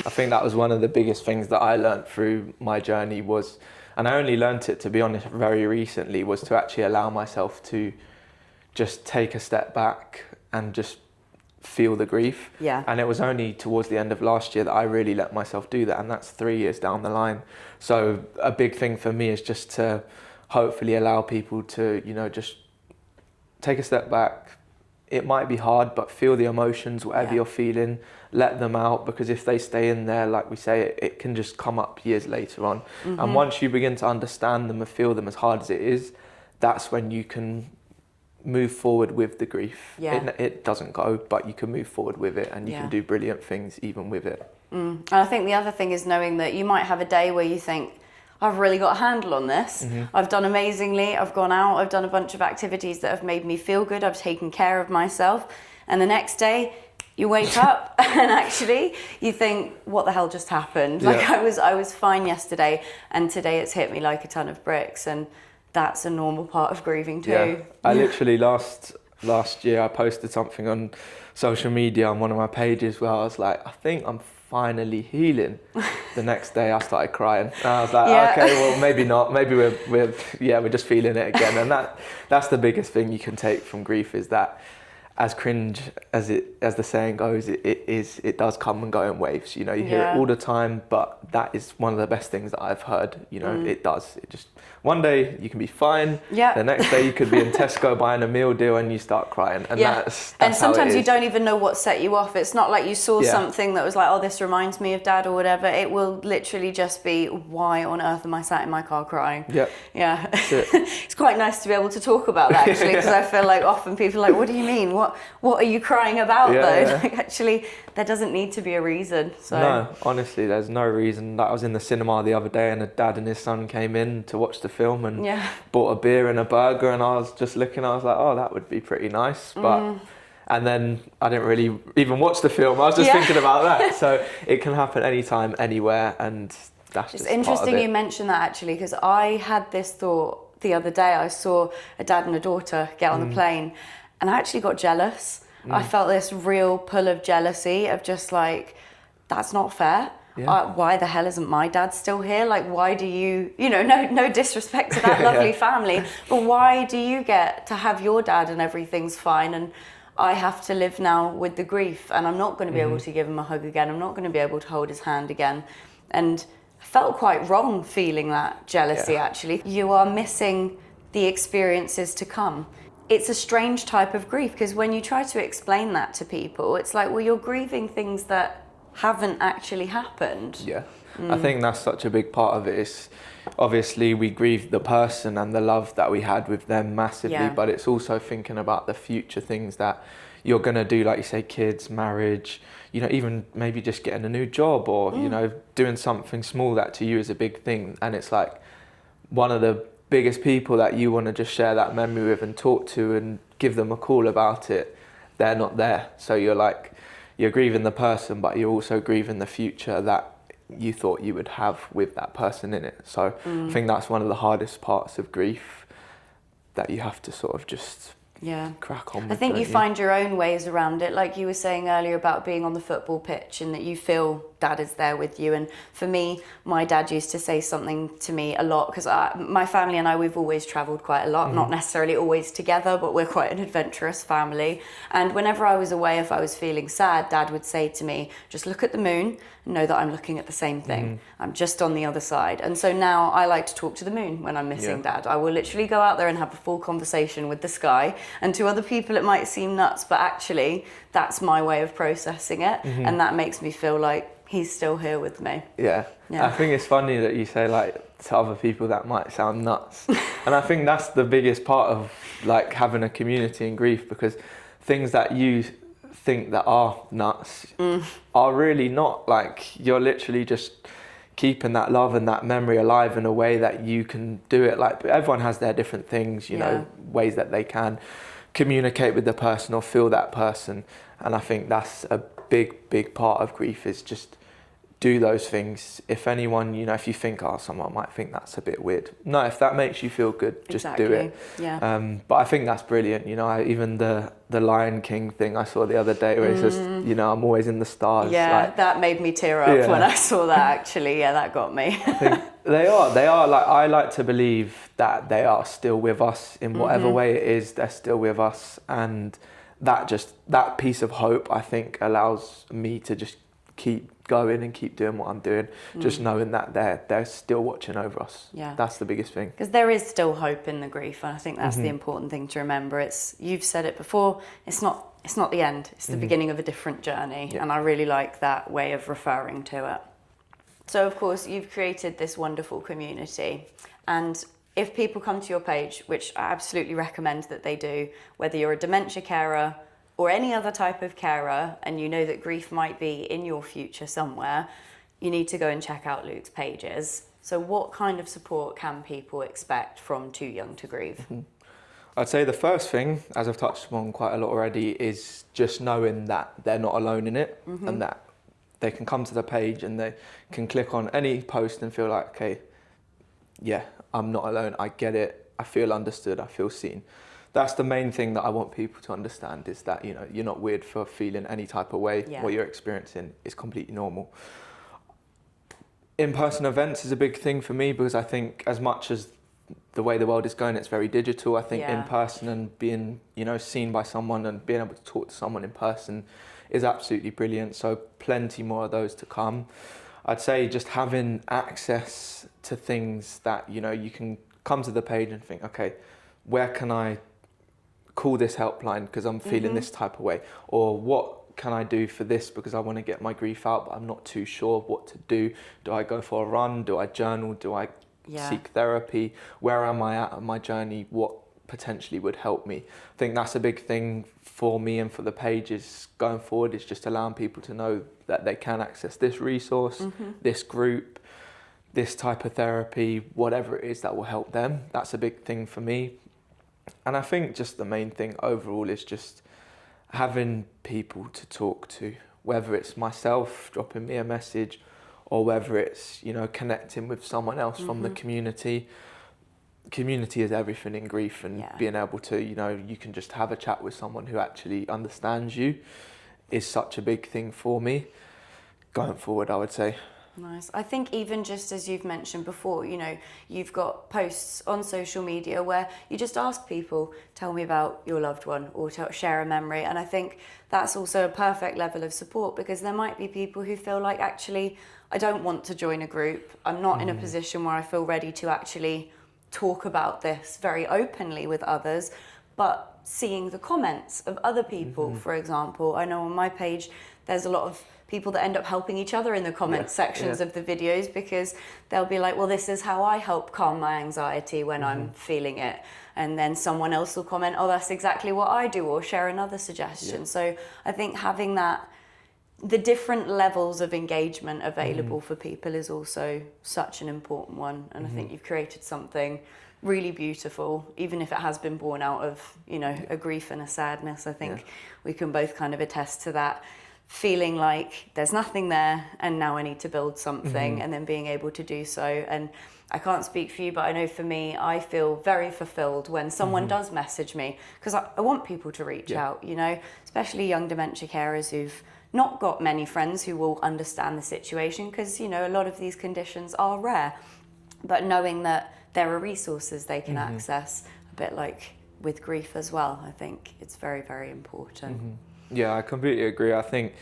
I think that was one of the biggest things that I learned through my journey was, and I only learnt it, to be honest, very recently, was to actually allow myself to just take a step back and just feel the grief. Yeah. And it was only towards the end of last year that I really let myself do that, and that's 3 years down the line. So a big thing for me is just to hopefully allow people to, you know, just take a step back. It might be hard, but feel the emotions, whatever you're feeling, let them out, because if they stay in there, like we say, it can just come up years later on. And once you begin to understand them and feel them, as hard as it is, that's when you can move forward with the grief. It doesn't go, but you can move forward with it, and you can do brilliant things even with it. And I think the other thing is knowing that you might have a day where you think, I've really got a handle on this. I've done amazingly. I've gone out. I've done a bunch of activities that have made me feel good. I've taken care of myself. And the next day you wake up and actually you think, what the hell just happened? Like I was fine yesterday, and today it's hit me like a ton of bricks. And that's a normal part of grieving too. Yeah. I literally last year I posted something on social media on one of my pages where I was like, I think I'm finally healing. The next day I started crying, and I was like, okay, well maybe not, maybe we're just feeling it again. And that's the biggest thing you can take from grief, is that as cringe as the saying goes, it does come and go in waves. You know, you hear it all the time, but that is one of the best things that I've heard. You know, it just one day you can be fine. Yeah. The next day you could be in Tesco buying a meal deal and you start crying, and that's and sometimes how you don't even know what set you off. It's not like you saw something that was like, oh, this reminds me of Dad or whatever. It will literally just be, why on earth am I sat in my car crying? Yeah. It's quite nice to be able to talk about that, actually, because I feel like often people are like, what do you mean? What are you crying about though? Like, actually, there doesn't need to be a reason. So no, honestly, there's no reason. Like, I was in the cinema the other day, and a dad and his son came in to watch the film and bought a beer and a burger, and I was just looking, I was like, oh, that would be pretty nice. But and then I didn't really even watch the film. I was just thinking about that. So it can happen anytime, anywhere, and that's just it's interesting you mentioned that, actually, because I had this thought the other day. I saw a dad and a daughter get on the plane, and I actually got jealous. I felt this real pull of jealousy of just like, that's not fair. Why the hell isn't my dad still here? Like, why do you, no disrespect to that lovely family, but why do you get to have your dad and everything's fine, and I have to live now with the grief, and I'm not going to be able to give him a hug again. I'm not going to be able to hold his hand again. And I felt quite wrong feeling that jealousy, actually. You are missing the experiences to come. It's a strange type of grief, because when you try to explain that to people, it's like, well, you're grieving things that haven't actually happened. I think that's such a big part of it. Is obviously we grieve the person and the love that we had with them massively, but it's also thinking about the future things that you're going to do, like you say, kids, marriage, even maybe just getting a new job, or doing something small that to you is a big thing. And it's like one of the biggest people that you want to just share that memory with and talk to and give them a call about it, they're not there. So you're grieving the person, but you're also grieving the future that you thought you would have with that person in it. So I think that's one of the hardest parts of grief, that you have to sort of just crack on with. I think you find your own ways around it, like you were saying earlier about being on the football pitch and that you feel Dad is there with you. And for me, my dad used to say something to me a lot, because my family and I, we've always travelled quite a lot, not necessarily always together, but we're quite an adventurous family. And whenever I was away, if I was feeling sad, Dad would say to me, just look at the moon and know that I'm looking at the same thing. I'm just on the other side. And so now I like to talk to the moon when I'm missing Dad. I will literally go out there and have a full conversation with the sky. And to other people it might seem nuts, but actually that's my way of processing it. And that makes me feel like he's still here with me. I think it's funny that you say, like, to other people that might sound nuts. And I think that's the biggest part of like having a community in grief, because things that you think that are nuts are really not. Like, you're literally just keeping that love and that memory alive in a way that you can do it. Like, everyone has their different things, you know, ways that they can communicate with the person or feel that person. And I think that's a big part of grief, is just do those things. If anyone, you know, if you think, oh, someone might think that's a bit weird. No, if that makes you feel good, just do it. Yeah. But I think that's brilliant. You know, even the Lion King thing I saw the other day where it's just, you know, I'm always in the stars. Yeah, like, that made me tear up when I saw that, actually. Yeah, that got me. I think they are like, I like to believe that they are still with us in whatever way it is, they're still with us. And that piece of hope, I think, allows me to just keep going and keep doing what I'm doing, just knowing that they're still watching over us. Yeah, that's the biggest thing. Because there is still hope in the grief, and I think that's the important thing to remember. You've said it before. It's not the end. It's the beginning of a different journey, and I really like that way of referring to it. So, of course, you've created this wonderful community, and if people come to your page, which I absolutely recommend that they do, whether you're a dementia carer or any other type of carer, and you know that grief might be in your future somewhere, you need to go and check out Luke's pages. So what kind of support can people expect from Too Young To Grieve? I'd say the first thing, as I've touched upon quite a lot already, is just knowing that they're not alone in it, and that they can come to the page and they can click on any post and feel like, okay, yeah, I'm not alone, I get it, I feel understood, I feel seen. That's the main thing that I want people to understand, is that, you know, you're not weird for feeling any type of way. What you're experiencing is completely normal. In-person events is a big thing for me, because I think as much as the way the world is going, it's very digital. I think in person and being, you know, seen by someone and being able to talk to someone in person is absolutely brilliant. So plenty more of those to come. I'd say just having access to things that, you know, you can come to the page and think, okay, where can I call this helpline because I'm feeling this type of way? Or what can I do for this because I want to get my grief out, but I'm not too sure what to do? Do I go for a run? Do I journal? Do I seek therapy? Where am I at on my journey? What potentially would help me? I think that's a big thing for me and for the pages going forward, is just allowing people to know that they can access this resource, this group, this type of therapy, whatever it is that will help them. That's a big thing for me. And I think just the main thing overall is just having people to talk to, whether it's myself dropping me a message or whether it's, you know, connecting with someone else from the community. Community is everything in grief, and being able to, you know, you can just have a chat with someone who actually understands you is such a big thing for me going forward, I would say. Nice. I think even just as you've mentioned before, you know, you've got posts on social media where you just ask people, tell me about your loved one, or share a memory. And I think that's also a perfect level of support, because there might be people who feel like, actually, I don't want to join a group. I'm not in a position where I feel ready to actually talk about this very openly with others. But seeing the comments of other people, for example, I know on my page, there's a lot of people that end up helping each other in the comment sections of the videos, because they'll be like, well, this is how I help calm my anxiety when I'm feeling it. And then someone else will comment, oh, that's exactly what I do, or share another suggestion. So I think having the different levels of engagement available for people is also such an important one. And I think you've created something really beautiful, even if it has been born out of, you know, a grief and a sadness. I think we can both kind of attest to that, feeling like there's nothing there and now I need to build something, and then being able to do so. And I can't speak for you, but I know for me, I feel very fulfilled when someone does message me, because I want people to reach out, you know, especially young dementia carers who've not got many friends who will understand the situation, because, you know, a lot of these conditions are rare. But knowing that there are resources they can access, a bit like with grief as well, I think it's very, very important. Yeah, I completely agree. I think,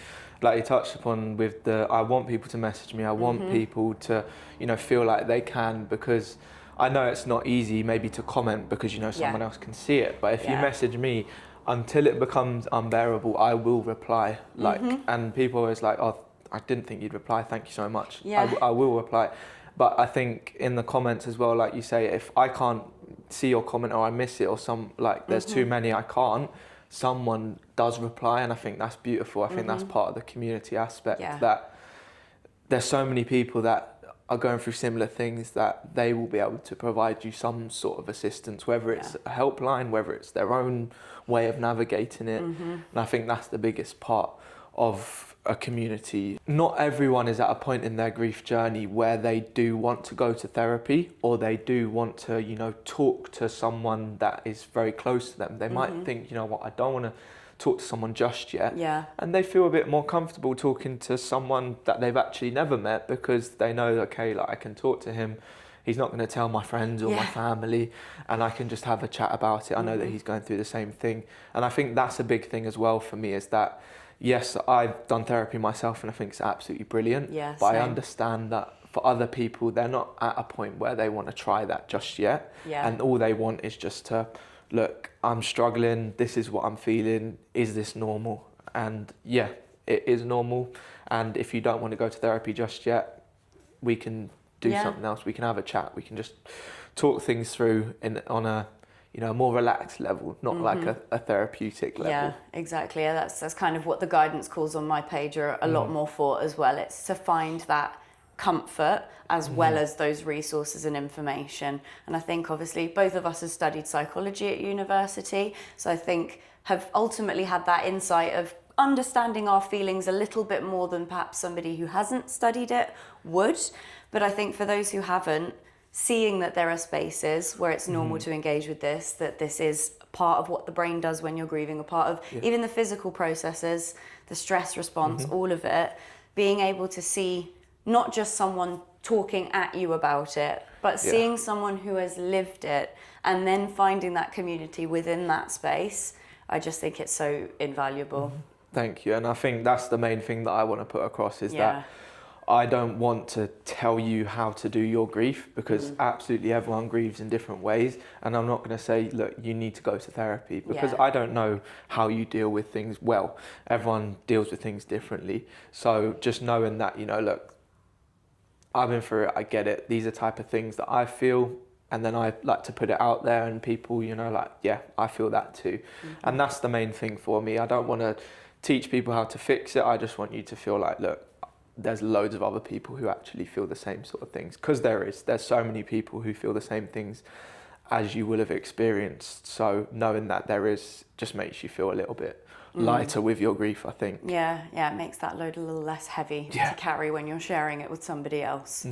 like you touched upon with I want people to message me. I want people to, you know, feel like they can, because I know it's not easy maybe to comment because, you know, someone else can see it. But if you message me, until it becomes unbearable, I will reply. Like, and people are always like, oh, I didn't think you'd reply. Thank you so much. I will reply. But I think in the comments as well, like you say, if I can't see your comment or I miss it, or there's too many, I can't, someone does reply, and I think that's beautiful. I think that's part of the community aspect, that there's so many people that are going through similar things that they will be able to provide you some sort of assistance, whether it's a helpline, whether it's their own way of navigating it. And I think that's the biggest part of a community. Not everyone is at a point in their grief journey where they do want to go to therapy, or they do want to, you know, talk to someone that is very close to them. They might think, you know what, I don't want to talk to someone just yet. Yeah. And they feel a bit more comfortable talking to someone that they've actually never met, because they know, okay, like I can talk to him. He's not going to tell my friends or my family, and I can just have a chat about it. I know that he's going through the same thing. And I think that's a big thing as well for me, is that, yes, I've done therapy myself and I think it's absolutely brilliant. Yeah, but same. I understand that for other people, they're not at a point where they want to try that just yet. Yeah. And all they want is just to, look, I'm struggling. This is what I'm feeling. Is this normal? And yeah, it is normal. And if you don't want to go to therapy just yet, we can do something else. We can have a chat. We can just talk things through on a, you know, a more relaxed level, not like a therapeutic level. Yeah, exactly. Yeah, that's kind of what the guidance calls on my page are a lot more for as well. It's to find that comfort as well as those resources and information. And I think obviously both of us have studied psychology at university, so I think have ultimately had that insight of understanding our feelings a little bit more than perhaps somebody who hasn't studied it would. But I think for those who haven't, seeing that there are spaces where it's normal to engage with this, that this is part of what the brain does when you're grieving, a part of even the physical processes, the stress response, all of it, being able to see not just someone talking at you about it, but seeing someone who has lived it and then finding that community within that space, I just think it's so invaluable. Thank you. And I think that's the main thing that I want to put across, is that I don't want to tell you how to do your grief, because absolutely everyone grieves in different ways. And I'm not going to say, look, you need to go to therapy, because I don't know how you deal with things well. Everyone deals with things differently. So just knowing that, you know, look, I've been through it, I get it. These are type of things that I feel, and then I like to put it out there, and people, you know, like, yeah, I feel that too. And that's the main thing for me. I don't want to teach people how to fix it. I just want you to feel like, look, there's loads of other people who actually feel the same sort of things, because there's so many people who feel the same things as you will have experienced. So knowing that there is just makes you feel a little bit lighter with your grief, I think. Yeah, it makes that load a little less heavy to carry when you're sharing it with somebody else.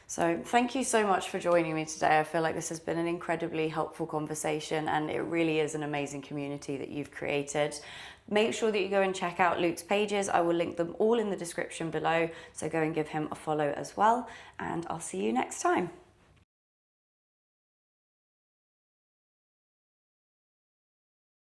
So thank you so much for joining me today. I feel like this has been an incredibly helpful conversation, and it really is an amazing community that you've created. Make sure that you go and check out Luke's pages. I will link them all in the description below, so go and give him a follow as well, and I'll see you next time.